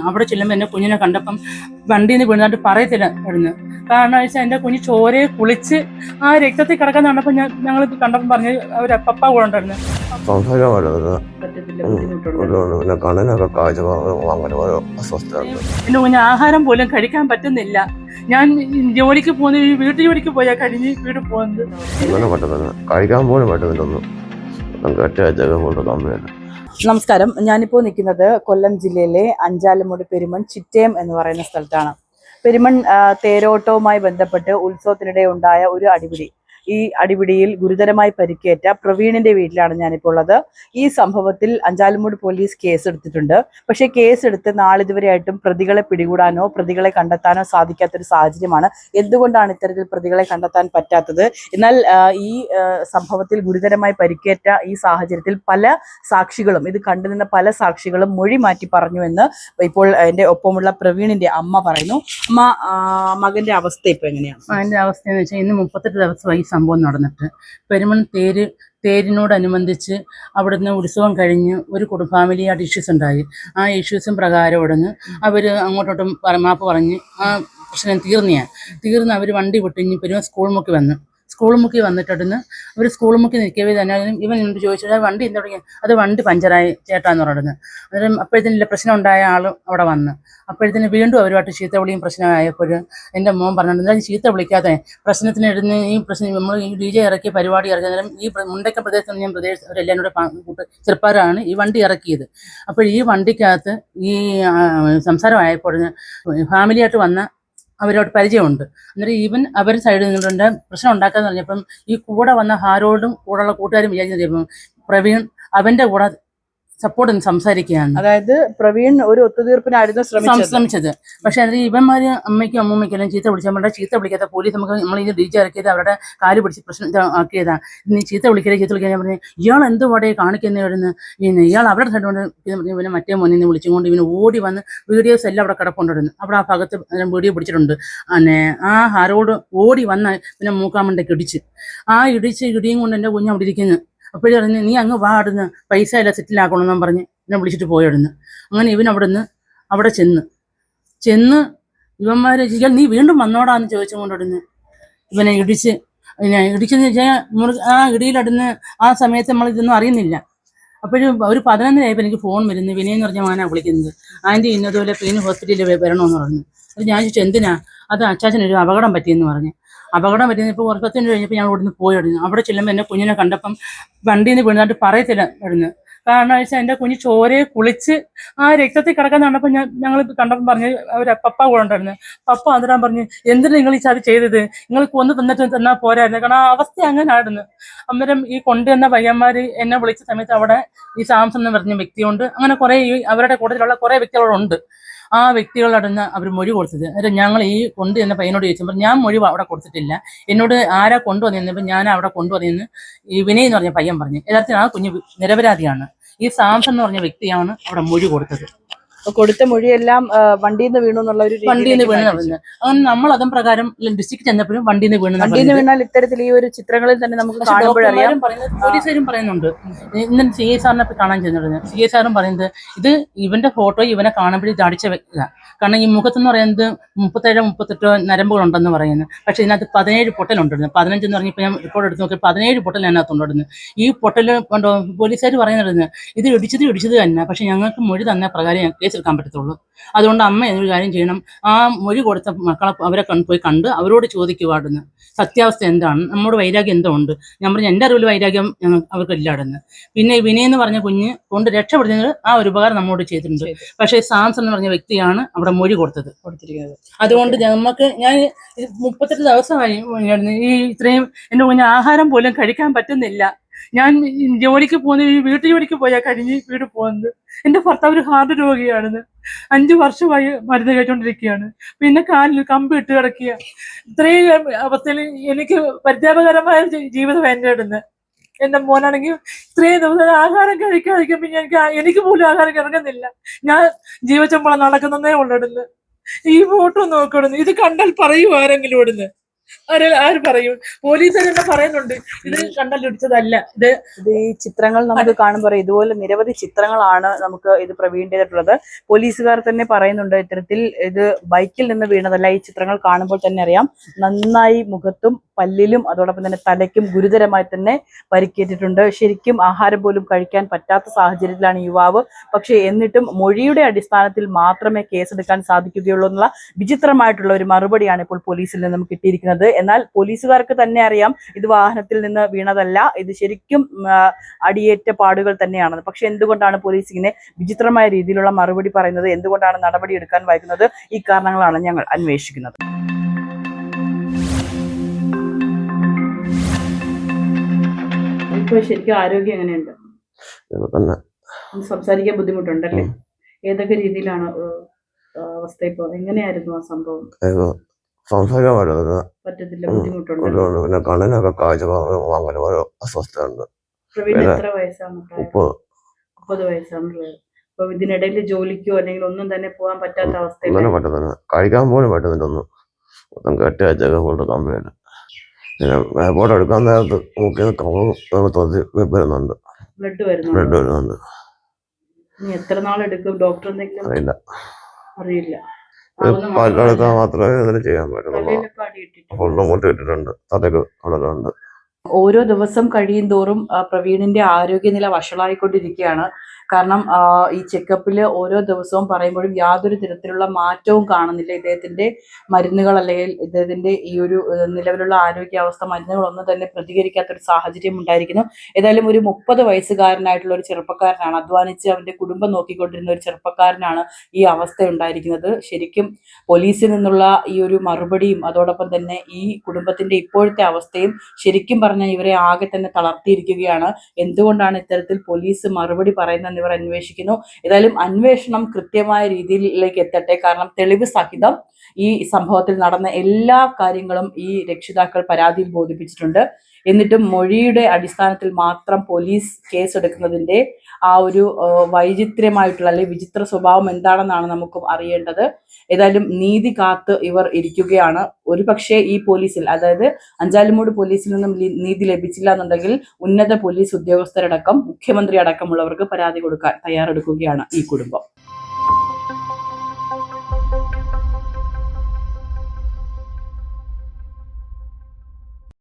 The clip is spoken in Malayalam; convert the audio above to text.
അവിടെ ചെല്ലുമ്പോൾ എൻ്റെ കുഞ്ഞിനെ കണ്ടപ്പം വണ്ടിയിൽ നിന്ന് വീണതായിട്ട് പറയത്തില്ല ഇവിടുന്ന്. കാരണം വെച്ചാൽ എൻ്റെ കുഞ്ഞ് ചോരയെ കുളിച്ച് ആ രക്തത്തിൽ കിടക്കാൻ കണ്ടപ്പോൾ ഞങ്ങൾ കണ്ടപ്പം പറഞ്ഞ് അവർ പപ്പ കൂടെ ഉണ്ടായിരുന്നു. എൻ്റെ കുഞ്ഞ് ആഹാരം പോലും കഴിക്കാൻ പറ്റുന്നില്ല. ഞാൻ ജോലിക്ക് പോകുന്ന വീട്ടു ജോലിക്ക് പോയാൽ കഴിഞ്ഞ് വീട് പോകുന്നത് കഴിക്കാൻ പോലും പറ്റുന്നില്ലൊന്നും. നമസ്കാരം. ഞാനിപ്പോൾ നിൽക്കുന്നത് കൊല്ലം ജില്ലയിലെ അഞ്ചാലുമൂട് പെരുമൺ ചിറ്റയം എന്ന് പറയുന്ന സ്ഥലത്താണ്. പെരുമൺ തേരോട്ടവുമായി ബന്ധപ്പെട്ട് ഉത്സവത്തിനിടെ ഉണ്ടായ ഒരു അടിപിടി. ഈ അടിപിടിയിൽ ഗുരുതരമായി പരിക്കേറ്റ പ്രവീണിന്റെ വീട്ടിലാണ് ഞാനിപ്പോൾ ഉള്ളത്. ഈ സംഭവത്തിൽ അഞ്ചാലുമൂട് പോലീസ് കേസെടുത്തിട്ടുണ്ട്. പക്ഷേ കേസെടുത്ത് നാളിതുവരെയായിട്ടും പ്രതികളെ പിടികൂടാനോ പ്രതികളെ കണ്ടെത്താനോ സാധിക്കാത്തൊരു സാഹചര്യമാണ്. എന്തുകൊണ്ടാണ് ഇത്തരത്തിൽ പ്രതികളെ കണ്ടെത്താൻ പറ്റാത്തത്? എന്നാൽ ഈ സംഭവത്തിൽ ഗുരുതരമായി പരിക്കേറ്റ ഈ സാഹചര്യത്തിൽ പല സാക്ഷികളും, ഇത് കണ്ടുനിന്ന പല സാക്ഷികളും മൊഴി മാറ്റി പറഞ്ഞുവെന്ന് ഇപ്പോൾ എൻ്റെ ഒപ്പമുള്ള പ്രവീണിന്റെ അമ്മ പറയുന്നു. അമ്മ, മകന്റെ അവസ്ഥ ഇപ്പൊ എങ്ങനെയാണ്? അതിൻ്റെ അവസ്ഥ എന്ന് വെച്ചാൽ ഇന്ന് 38 ദിവസമായി സംഭവം നടന്നിട്ട്. പെരുമൺ തേരിനോടനുബന്ധിച്ച് അവിടുന്ന് ഉത്സവം കഴിഞ്ഞ് ഒരു ഫാമിലിയായിട്ട് ഇഷ്യൂസ് ഉണ്ടായി. ആ ഇഷ്യൂസും പ്രകാരം അവിടുന്ന് അവർ അങ്ങോട്ടോട്ടും മാപ്പ് പറഞ്ഞ് ആ പ്രശ്നം തീർന്ന് അവർ വണ്ടി വിട്ടിഞ്ഞ് പെരുമൺ സ്കൂൾ മുക്കി വന്നിട്ടിടുന്ന് അവർ സ്കൂൾ മുക്കി നിൽക്കവേ തന്നെ ഇവൻ എന്നോട് ചോദിച്ചിട്ട് വണ്ടി എന്താ തുടങ്ങി, അത് വണ്ടി പഞ്ചറായി ചേട്ടാന്ന് പറയുന്നത്. അന്നേരം അപ്പോഴത്തേനില്ല പ്രശ്നം ഉണ്ടായ ആളും അവിടെ വന്ന് അപ്പോഴത്തേന് വീണ്ടും അവരുമായിട്ട് ചീത്ത വിളിയും പ്രശ്നമായപ്പോൾ എൻ്റെ മോൻ പറഞ്ഞിട്ടുണ്ട്, അത് ചീത്ത വിളിക്കാതെ പ്രശ്നത്തിന് ഇടുന്ന ഈ പ്രശ്നം നമ്മൾ ഈ DJ ഇറക്കിയ പരിപാടി ഇറക്കിയ നേരം ഈ മുണ്ടക്ക പ്രദേശത്ത് ഞാൻ അവരെല്ലാം കൂടെ ചെറുപ്പാരാണ് ഈ വണ്ടി ഇറക്കിയത്. അപ്പോൾ ഈ വണ്ടിക്കകത്ത് ഈ സംസാരമായപ്പോൾ ഫാമിലിയായിട്ട് വന്ന അവരോട് പരിചയമുണ്ട്. അന്നേരം അവർ സൈഡിൽ നിന്നുകൊണ്ട് പ്രശ്നം ഉണ്ടാക്കാന്ന് പറഞ്ഞപ്പം ഈ കൂടെ വന്ന ഹാരോടും കൂടെയുള്ള കൂട്ടുകാരും വിചാരിച്ചു പ്രവീൺ അവന്റെ കൂടെ സപ്പോർട്ട് സംസാരിക്കുകയാണ്. അതായത് പ്രവീൺ ഒരു ഒത്തുതീർപ്പിനായിരുന്നു ശ്രമിച്ചത്. പക്ഷെ അതിൽ ഇവന്മാര് അമ്മയ്ക്കും അമ്മൂമ്മയ്ക്കെല്ലാം ചീത്ത ചീത്ത വിളിക്കാത്ത പോലീസ് നമ്മൾ ഇത് DJ ഇറക്കിയത് അവരുടെ കാല് പിടിച്ച് പ്രശ്നം ആക്കിയതാ. നീ ചീത്ത വിളിക്കാൻ പറഞ്ഞു. ഇയാൾ എന്തുപാടെ കാണിക്കുന്നവരുന്ന് ഇയാൾ അവരുടെ സൈഡ് കൊണ്ട് ഇവനെ മറ്റേ മോനിന്ന് വിളിച്ചുകൊണ്ട് ഇവന് ഓടി വന്ന് വീഡിയോസ് എല്ലാം അവിടെ കിടപ്പുണ്ടായിരുന്നു. അവിടെ ആ ഭാഗത്ത് വീഡിയോ പിടിച്ചിട്ടുണ്ട്. ആ ഹാരോട് ഓടി വന്ന് പിന്നെ മൂക്കാമണ്ടയ്ക്ക് ഇടിയും കൊണ്ട് എൻ്റെ കുഞ്ഞ് അവിടെ ഇരിക്കുന്നു. അപ്പോഴും പറഞ്ഞ് നീ അങ്ങ് വാടുന്ന് പൈസ എല്ലാം സെറ്റിലാക്കണമെന്നും പറഞ്ഞ് എന്നെ വിളിച്ചിട്ട് പോയിടുന്നു. അങ്ങനെ ഇവൻ അവിടെ ചെന്ന് ഇവന്മാരെ ചെയ്യാൻ നീ വീണ്ടും വന്നോടാന്ന് ചോദിച്ചുകൊണ്ടിടുന്നു. ഇവനെ ഇടിച്ചെന്ന് വെച്ചാൽ ആ ഇടിയിലടുന്ന് ആ സമയത്ത് നമ്മൾ ഇതൊന്നും അറിയുന്നില്ല. അപ്പോഴും ഒരു 11 എനിക്ക് ഫോൺ വരുന്നു. വിനയെന്ന് പറഞ്ഞ മോനാ വിളിക്കുന്നത്. ആൻറ്റി ഇന്നതുപോലെ പെയിൻ ഹോസ്പിറ്റലിൽ വരണമെന്ന് പറഞ്ഞു. അത് ഞാൻ ചോദിച്ചു എന്തിനാ? അത് അച്ചാച്ചനൊരു അപകടം പറ്റിയെന്ന് പറഞ്ഞു. അപകടം പറ്റിയെന്ന് ഇപ്പോൾ 10 മിനിറ്റ് കഴിഞ്ഞപ്പോൾ ഞാൻ ഇവിടുന്ന് പോയിടുന്നു. അവിടെ ചെല്ലുമ്പോൾ എൻ്റെ കുഞ്ഞിനെ കണ്ടപ്പം വണ്ടിയിൽ നിന്ന് വീണതായിട്ട് പറയത്തില്ല ഇവിടുന്ന്. കാരണം വെച്ചാൽ എൻ്റെ കുഞ്ഞ് ചോരയെ കുളിച്ച് ആ രക്തത്തിൽ കിടക്കാൻ കണ്ടപ്പോൾ ഞങ്ങൾ കണ്ടപ്പം പറഞ്ഞ് അവർ പപ്പ കൂടെ ഉണ്ടായിരുന്നു. പപ്പ അതിരാൻ പറഞ്ഞ് എന്തിനാ നിങ്ങൾ ഈ ചതി ചെയ്തത്? നിങ്ങൾ കൊന്നു തന്നാൽ പോരായിരുന്നു. കാരണം ആ അവസ്ഥ അങ്ങനെ ആയിരുന്നു. അന്നേരം ഈ കൊണ്ടുവന്ന പയ്യന്മാർ എന്നെ വിളിച്ച സമയത്ത് അവിടെ ഈ സാംസൺ എന്ന് പറഞ്ഞ വ്യക്തിയുണ്ട്. അങ്ങനെ കുറേ അവരുടെ കൂട്ടത്തിലുള്ള കുറേ വ്യക്തികളുണ്ട്. ആ വ്യക്തികളടന്ന് അവർ മൊഴി കൊടുത്തത്. അന്നേരം ഞങ്ങൾ ഈ കൊണ്ടുവന്ന പയ്യനോട് ചോദിച്ചപ്പോൾ ഞാൻ മൊഴി അവിടെ കൊടുത്തിട്ടില്ല, എന്നോട് ആരാ കൊണ്ടുവന്നിരുന്നപ്പോൾ ഞാൻ അവിടെ കൊണ്ടുവന്നിരുന്നു ഈ വിനയ് എന്ന് പറഞ്ഞ പയ്യൻ പറഞ്ഞു. യഥാർത്ഥത്തിൽ ആ കുഞ്ഞ് നിരപരാധിയാണ്. ഈ സാംസൺ എന്ന് പറഞ്ഞ വ്യക്തിയാണ് അവിടെ മൊഴി കൊടുത്തത്. കൊടുത്ത മൊഴിയെല്ലാം വണ്ടിയിൽ നിന്ന് വീണു എന്നുള്ള ഒരു വണ്ടിയിൽ നിന്ന് വീണ് അങ്ങനെ നമ്മൾ അതും പ്രകാരം ഡിസ്ട്രിക്ട് ചെന്നപ്പോഴും വണ്ടിയിൽ നിന്ന് വീണാൽ ഇത്തരത്തിൽ ഈ ഒരു ചിത്രങ്ങളിൽ തന്നെ നമുക്ക് കാണുമ്പോഴറിയാം. പോലീസുകാരും പറയുന്നുണ്ട്. ഇന്ന് CI സാറിനെ കാണാൻ ചെന്നിരുന്നത്. CI സാറും പറയുന്നത് ഇത് ഇവന്റെ ഫോട്ടോ ഇവനെ കാണുമ്പോഴേ ഇത് അടിച്ച വ്യക്തിയാണ്. കാരണം ഈ മുഖത്തെന്ന് പറയുന്നത് 37-38 നരമ്പുകളുണ്ടെന്ന് പറയുന്നത്. പക്ഷെ ഇതിനകത്ത് 17 പൊട്ടലുണ്ടായിരുന്നു. 15 എന്ന് പറഞ്ഞപ്പോൾ ഞാൻ റിപ്പോർട്ട് എടുത്ത് നോക്കി 17 പൊട്ടൽ അതിനകത്തുണ്ടായിരുന്നു. ഈ പൊട്ടല് കൊണ്ടോ പോലീസുകാർ പറയുന്നത് ഇത് ഇടിച്ചത് തന്നെ. പക്ഷെ ഞങ്ങൾക്ക് മൊഴി തന്ന പ്രകാരം കേസെടുക്കാൻ പറ്റത്തുള്ളൂ. അതുകൊണ്ട് അമ്മ എന്നൊരു കാര്യം ചെയ്യണം, ആ മൊഴി കൊടുത്ത മക്കളെ അവരെ പോയി കണ്ട് അവരോട് ചോദിക്കുവാടുന്നു സത്യാവസ്ഥ എന്താണ്, നമ്മുടെ വൈരാഗ്യം എന്തോ ഉണ്ട്. ഞാൻ പറഞ്ഞു എൻ്റെ അറിവിൽ വൈരാഗ്യം അവർക്ക് ഇല്ലാടുന്നു. പിന്നെ വിനയ് എന്ന് പറഞ്ഞ കുഞ്ഞ് കൊണ്ട് രക്ഷപ്പെടുന്നത് ആ ഒരു ഉപകാരം നമ്മോട് ചെയ്തിട്ടുണ്ട്. പക്ഷേ സാംസൺ എന്ന് പറഞ്ഞ വ്യക്തിയാണ് അവിടെ മൊഴി കൊടുത്തിരിക്കുന്നത്. അതുകൊണ്ട് ഞാൻ 38 ദിവസമായി ഈ ഇത്രയും എൻ്റെ കുഞ്ഞ് ആഹാരം പോലും കഴിക്കാൻ പറ്റുന്നില്ല. ഞാൻ ജോലിക്ക് പോകുന്ന വീട്ടു ജോലിക്ക് പോയാൽ കഴിഞ്ഞ് വീട് പോകുന്നത്. എൻ്റെ ഭർത്താവ് ഒരു ഹാർട്ട് രോഗിയാണെന്ന് 5 വർഷമായി മരുന്ന് കഴിച്ചുകൊണ്ടിരിക്കുകയാണ്. പിന്നെ കാലിൽ കമ്പ് ഇട്ട് കിടക്കുക. ഇത്രയും അവസ്ഥയിൽ എനിക്ക് പരിതാപകരമായ ജീവിതം എൻ്റെ ഇടുന്നത്. എൻ്റെ മോനാണെങ്കിൽ ഇത്രയും ദിവസം ആഹാരം കഴിക്കുമ്പോൾ എനിക്ക് പോലും ആഹാരം കിടക്കുന്നില്ല. ഞാൻ ജീവച്ചമ്പളം നടക്കുന്നതേ ഉള്ളിടുന്നത്. ഈ ഫോട്ടോ നോക്കിടുന്നു. ഇത് കണ്ടാൽ പറയൂ ആരെങ്കിലും ഇടുന്നത്. ആര് പറയും? പോലീസുകാർ തന്നെ പറയുന്നുണ്ട് ഇത് കണ്ടല്ലിടിച്ചതല്ല. ഇത് ഈ ചിത്രങ്ങൾ നമുക്ക് കാണുമ്പോൾ ഇതുപോലെ നിരവധി ചിത്രങ്ങളാണ് നമുക്ക് ഇത് പ്രവീണിൻ്റെതായിട്ടുള്ളത്. പോലീസുകാർ തന്നെ പറയുന്നുണ്ട് ഇത്തരത്തിൽ ഇത് ബൈക്കിൽ നിന്ന് വീണതല്ല. ഈ ചിത്രങ്ങൾ കാണുമ്പോൾ തന്നെ അറിയാം നന്നായി മുഖത്തും പല്ലിലും അതോടൊപ്പം തന്നെ തലയ്ക്കും ഗുരുതരമായി തന്നെ പരിക്കേറ്റിട്ടുണ്ട്. ശരിക്കും ആഹാരം പോലും കഴിക്കാൻ പറ്റാത്ത സാഹചര്യത്തിലാണ് യുവാവ്. പക്ഷേ എന്നിട്ടും മൊഴിയുടെ അടിസ്ഥാനത്തിൽ മാത്രമേ കേസെടുക്കാൻ സാധിക്കുകയുള്ളൂ എന്നുള്ള വിചിത്രമായിട്ടുള്ള ഒരു മറുപടിയാണ് ഇപ്പോൾ പോലീസിൽ നിന്നും കിട്ടിയിരിക്കുന്നത്. എന്നാൽ പോലീസുകാർക്ക് തന്നെ അറിയാം ഇത് വാഹനത്തിൽ നിന്ന് വീണതല്ല, ഇത് ശരിക്കും അടിയേറ്റ പാടുകൾ തന്നെയാണ്. പക്ഷെ എന്തുകൊണ്ടാണ് പോലീസ് ഇങ്ങനെ വിചിത്രമായ രീതിയിലുള്ള മറുപടി പറയുന്നത്, എന്തുകൊണ്ടാണ് നടപടി എടുക്കാൻ വൈകുന്നത്? ഈ കാരണങ്ങളാണ് ഞങ്ങൾ അന്വേഷിക്കുന്നത്. ഇപ്പൊ ശരിക്കും ആരോഗ്യം എങ്ങനെയുണ്ട്? സംസാരിക്കാൻ ബുദ്ധിമുട്ടുണ്ടല്ലേ? ഏതൊക്കെ രീതിയിലാണ് അവസ്ഥ? ഇപ്പൊ എങ്ങനെയായിരുന്നു ആ സംഭവം? സംസാരിക്കാൻ പറ്റത്തില്ല, ബുദ്ധിമുട്ടുണ്ട്. പിന്നെ കണ്ണിനൊക്കെ കാഴ്ച ഓരോ അസ്വസ്ഥയുണ്ട്. പ്രവീൺ എത്ര വയസ്സാണ്? 30 വയസ്സാണുള്ളത്. അപ്പൊ ഇതിനിടയിൽ ജോലിക്കോ അല്ലെങ്കിൽ ഒന്നും തന്നെ പോകാൻ പറ്റാത്ത അവസ്ഥയിലാണ്. പറ്റുന്നില്ല, കഴിക്കാൻ പോലും പറ്റുന്നില്ല. മൊത്തം കെട്ടി വെച്ചൊക്കെ കൊണ്ട് കമ്പിയാണ്. പിന്നെ ഫോട്ടോ എടുക്കാൻ നേരത്ത് വരുന്നുണ്ട്, ബ്ലഡ് ബ്ലഡ് വരുന്നുണ്ട്. ഇനി എത്ര നാളെടുക്കും? ഡോക്ടർ എന്തെങ്കിലും അറിയില്ല, അറിയില്ല. പാലെടുക്കാൻ മാത്രമേ ഇതിന് ചെയ്യാൻ പറ്റുള്ളൂ. ഫുള്ളും മുട്ട് ഇട്ടിട്ടുണ്ട്, തലക്ക് ഉണ്ട്. ഓരോ ദിവസം കഴിയും തോറും പ്രവീണിന്റെ ആരോഗ്യനില വഷളായിക്കൊണ്ടിരിക്കുകയാണ്. കാരണം ഈ ചെക്കപ്പിൽ ഓരോ ദിവസവും പറയുമ്പോഴും യാതൊരു തരത്തിലുള്ള മാറ്റവും കാണുന്നില്ല. ഇദ്ദേഹത്തിന്റെ മരുന്നുകൾ അല്ലെങ്കിൽ ഇദ്ദേഹത്തിന്റെ ഈ ഒരു നിലവിലുള്ള ആരോഗ്യാവസ്ഥ മരുന്നുകളൊന്നും തന്നെ പ്രതികരിക്കാത്തൊരു സാഹചര്യം ഉണ്ടായിരിക്കുന്നു. ഏതായാലും ഒരു 30 വയസ്സുകാരനായിട്ടുള്ള ഒരു ചെറുപ്പക്കാരനാണ്, അധ്വാനിച്ച് അവന്റെ കുടുംബം നോക്കിക്കൊണ്ടിരുന്ന ഒരു ചെറുപ്പക്കാരനാണ് ഈ അവസ്ഥ ഉണ്ടായിരിക്കുന്നത്. ശരിക്കും പോലീസിൽ നിന്നുള്ള ഈ ഒരു മറുപടിയും അതോടൊപ്പം തന്നെ ഈ കുടുംബത്തിന്റെ ഇപ്പോഴത്തെ അവസ്ഥയും ശരിക്കും പറഞ്ഞാൽ ഇവരെ ആകെ തന്നെ തളർത്തിയിരിക്കുകയാണ്. എന്തുകൊണ്ടാണ് ഇത്തരത്തിൽ പോലീസ് മറുപടി പറയുന്നതെന്ന് ഇവർ അന്വേഷിക്കുന്നു. ഏതായാലും അന്വേഷണം കൃത്യമായ രീതിയിലേക്ക് എത്തട്ടെ. കാരണം തെളിവ് സഹിതം ഈ സംഭവത്തിൽ നടന്ന എല്ലാ കാര്യങ്ങളും ഈ രക്ഷിതാക്കൾ പരാതിയിൽ ബോധിപ്പിച്ചിട്ടുണ്ട്. എന്നിട്ടും മൊഴിയുടെ അടിസ്ഥാനത്തിൽ മാത്രം പോലീസ് കേസെടുക്കുന്നതിന്റെ ആ ഒരു വൈചിത്ര്യമായിട്ടുള്ള അല്ലെങ്കിൽ വിചിത്ര സ്വഭാവം എന്താണെന്നാണ് നമുക്കും അറിയേണ്ടത്. ഏതായാലും നീതി കാത്ത് ഇവർ ഇരിക്കുകയാണ്. ഒരു പക്ഷേ ഈ പോലീസിൽ, അതായത് അഞ്ചാലുമൂട് പോലീസിൽ നിന്നും നീതി ലഭിച്ചില്ല എന്നുണ്ടെങ്കിൽ ഉന്നത പോലീസ് ഉദ്യോഗസ്ഥരടക്കം മുഖ്യമന്ത്രി അടക്കമുള്ളവർക്ക് പരാതി കൊടുക്കാൻ തയ്യാറെടുക്കുകയാണ് ഈ കുടുംബം.